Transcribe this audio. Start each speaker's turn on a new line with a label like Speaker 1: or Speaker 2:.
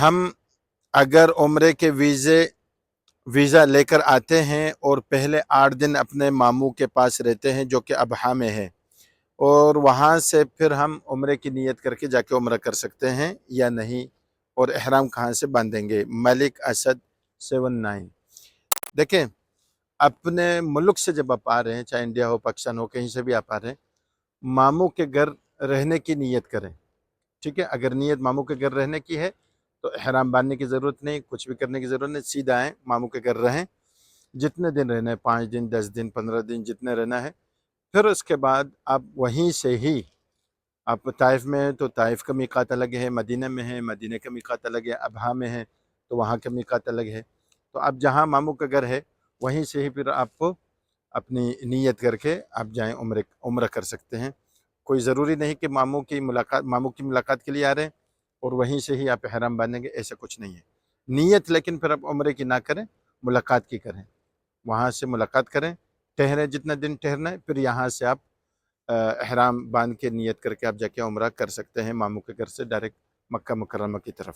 Speaker 1: ہم اگر عمرے کے ویزا لے کر آتے ہیں اور پہلے 8 دن اپنے ماموں کے پاس رہتے ہیں جو کہ ابہا میں ہے، اور وہاں سے پھر ہم عمرے کی نیت کر کے جا کے عمرہ کر سکتے ہیں یا نہیں، اور احرام کہاں سے باندھیں گے؟ ملک اسد 79۔ دیکھیں، اپنے ملک سے جب آپ آ رہے ہیں، چاہے انڈیا ہو، پاکستان ہو، کہیں سے بھی آپ آ رہے ہیں، ماموں کے گھر رہنے کی نیت کریں، ٹھیک ہے؟ اگر نیت ماموں کے گھر رہنے کی ہے تو احرام باندھنے کی ضرورت نہیں، کچھ بھی کرنے کی ضرورت نہیں، سیدھا آئیں، ماموں کے گھر رہیں، جتنے دن رہنا ہے، 5 دن، 10 دن، 15 دن، جتنے رہنا ہے۔ پھر اس کے بعد آپ وہیں سے ہی، آپ طائف میں ہیں تو طائف کا میقات الگ ہے، مدینہ میں ہے، مدینہ کا میقات الگ ہے، ابہا میں ہے تو وہاں کا میقات الگ ہے۔ تو آپ جہاں ماموں کا گھر ہے وہیں سے ہی پھر آپ کو اپنی نیت کر کے آپ جائیں، عمرہ کر سکتے ہیں۔ کوئی ضروری نہیں کہ ماموں کی ملاقات کے لیے آ رہے ہیں اور وہیں سے ہی آپ احرام باندھیں گے، ایسا کچھ نہیں ہے۔ نیت لیکن پھر آپ عمرے کی نہ کریں، ملاقات کی کریں، وہاں سے ملاقات کریں، ٹھہریں جتنا دن ٹھہرنا ہے، پھر یہاں سے آپ احرام باندھ کے نیت کر کے آپ جا کے عمرہ کر سکتے ہیں، ماموں کے گھر سے ڈائریکٹ مکہ مکرمہ کی طرف۔